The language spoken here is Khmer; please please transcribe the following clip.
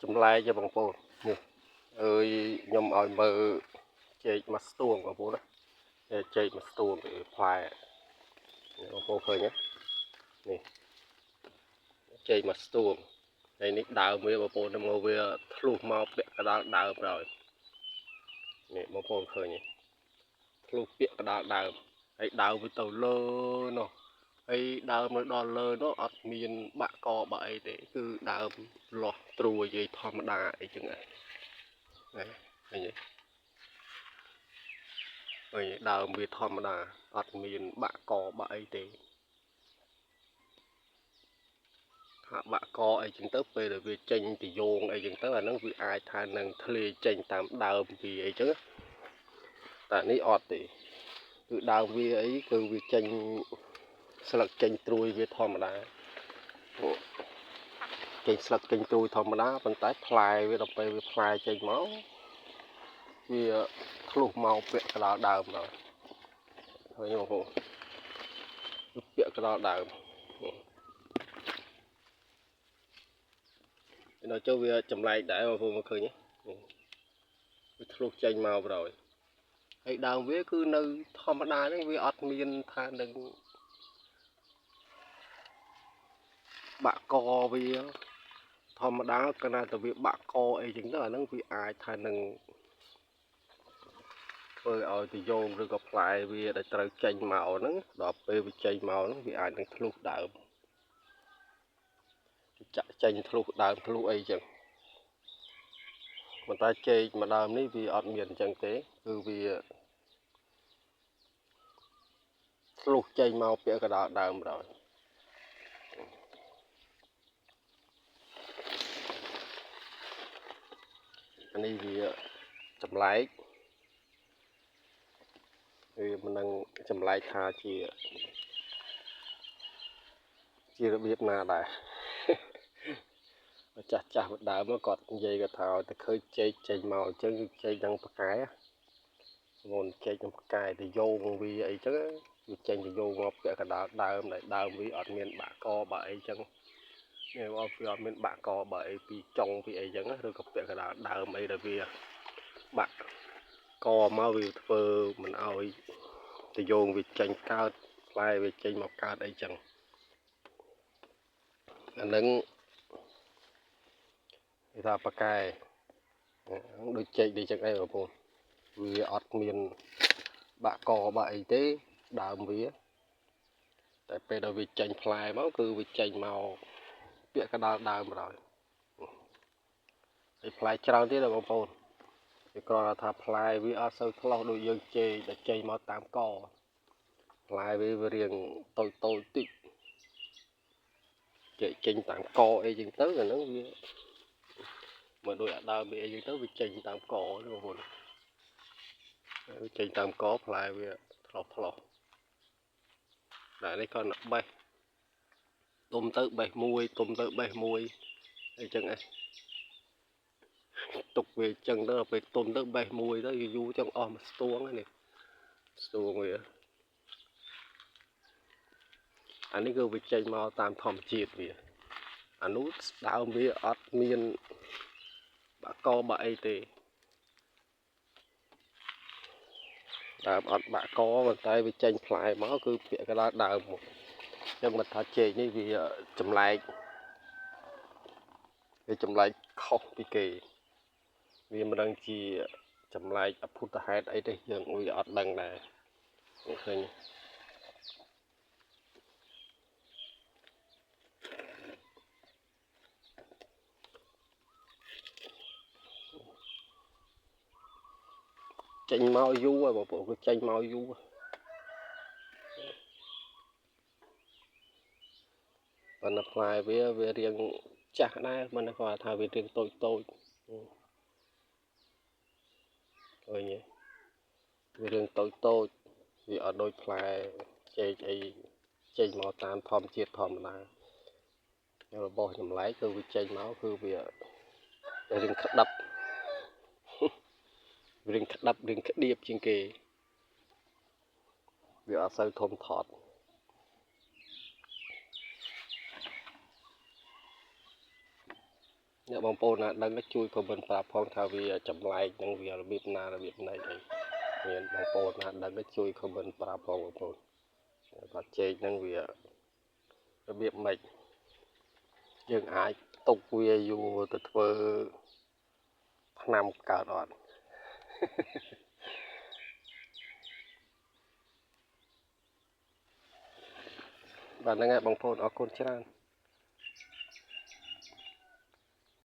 ចម្លែកទេបងប្អូននេះអើយខ្ញុំឲ្យមើលចេកមកស្ទួងបងប្អូនណាចេកមកស្ទួងវាផ្លែបងប្អូនឃើញទេនេះចេកមកស្ទួងហើយនេះដើមវាបងប្អូនមកវាធ្លុះមកពាក់កណ្ដាលដើមហើយនេះបងប្អូនឃើញទេធ្លុះពាក់កណ្ដាលដើមហើយដើមវាទៅលើនោះហើយដើមនៅដល់លើនោះអត់មានបាក់កបាក់អីទេគឺដើមលាស់ត្រួយឯធម្មតាអីចឹងហ្នឹងឃើញទេហើយដើមវាធម្មតាអត់មានបាក់កបាក់អីទេថាបាក់កអីចឹងទៅពេលដែលវាចេញទៅយោងអីចឹងទៅអាហ្នឹងវាអាចថានឹងធ្លាយចេញតាមដើមវាអីចឹងតែនេះអត់ទេគឺដើមវាអីគឺវាចេញស្លឹកចេញត្រួយវាធម្មតាចេញស្លឹកចេញត្រួយធម្មតាប៉ុន្តែផ្លែវាដល់ពេលវាផ្លែចេញមកវាធ្លុះមកពាក់កណ្ដាលដើមដល់ឃើញបងប្អូនពាក់កណ្ដាលដើមដល់ចូលវាចម្លែកដែរបងប្អូនមកឃើញទេវាធ្លុះចេញមកប្រហើយហើយដើមវាគឺនៅធម្មតាហ្នឹងវាអត់មានថានឹងបាក់កវាធម្មតាគណៈតែវាបាក់កអីចឹងទៅអាហ្នឹងវាអាចថានឹងធ្វើឲ្យទៅយោងឬក៏ផ្លែវាដែលត្រូវចេញមកហ្នឹងដល់ពេលវាចេញមកហ្នឹងវាអាចនឹងធ្លុះដើមចាក់ចេញធ្លុះដើមធ្លុះអីចឹងប៉ុន្តែចេកម្ដើមនេះវាអត់មានអញ្ចឹងទេគឺវាធ្លុះចេញមកពាក់កណ្ដាលដើមដល់អានេះវាចម្លែកវាមិននឹងចម្លែកថាជារបៀបណាដែរចាស់ដើមគាត់និយាយគាត់ថាឲ្យតែឃើញចេកចេញមកអញ្ចឹងចេកនឹងប្រកែមុនចេកនឹងប្រកែទៅយោងវាអីចឹងវាចេញទៅយោងមកពាក់កណ្ដាលដើមដែលដើមវាអត់មានបាក់កបាក់អីចឹងនេះវាអត់មានបាក់កបាក់អីពីចុងពីអីចឹងឬក៏ពាក់កណ្ដាលដើមអីដែលវាបាក់កមកវាធ្វើមិនអោយទៅយោងវាចេញកើតផ្លែវាចេញមកកើតអីចឹងអានឹងគេថាប៉ាកែដូចចេកដូចចឹងអីបងប្អូនវាអត់មានបាក់កបាក់អីទេដើមវាតែពេលដែលវាចេញផ្លែមកគឺវាចេញមកពាក់កណ្ដាលដើមបណ្ដោយហើយផ្លែច្រើនទៀតបងប្អូនវាគ្រាន់តែថាផ្លែវាអត់សូវឆ្លោះដូចយើងចេកដែលចេញមកតាមកផ្លែវារៀងតូចតិចចេញតាមកអីចឹងទៅអាហ្នឹងវាមកដូចអាដើមវាអីចឹងទៅវាចេញតាមកទេបងប្អូនវាចេញតាមកផ្លែវាឆ្លោះតែនេះគាត់បេះទុំទៅបេះមួយទុំទៅបេះមួយអីចឹងឯងទុកវាចឹងទៅពេលទុំទៅបេះមួយទៅយូរចឹងអស់មួយស្ទួងហ្នឹងនេះស្ទួងវាអានេះគឺវាចេញមកតាមធម្មជាតិវាអានោះដើមវាអត់មានបាក់កបាក់អីទេដើមអត់បាក់កប៉ុន្តែវាចេញផ្លែមកគឺពាក់កណ្ដាលដើមមកចឹងមិនថាចេកនេះវាចម្លែកខុសពីគេវាមិនដឹងជាចម្លែកអភូតហេតុអីទេយើងវាអត់ដឹងដែរឃើញចេញមកយូរហើយបងប្អូនគឺចេញមកយូរប៉ុន្តែផ្លែវារៀងចាស់ដែរមិនគាត់ថាវារៀងតូចឃើញទេវារៀងតូចវាអត់ដូចផ្លែចេកអីចេញមកតាមធម្មជាតិធម្មតារបស់ចម្លែកគឺវាចេញមកគឺវារៀងក្តាប់រៀងក្តៀបជាងគេវាអត់សូវធំធាត់ អ្នកបងប្អូនណាដឹងជួយខមមិនប្រាប់ផងថាវាចម្លែកនឹងវារបៀបណារបៀបណីអីមានបងប្អូនណាដឹងជួយខមមិនប្រាប់ផងបងប្អូនបាទចេកហ្នឹងវារបៀបម៉េចយើងអាចទុកវាយូរទៅធ្វើថ្នាំកើតអត់បាទហ្នឹងហើយបងប្អូនអរគុណច្រើន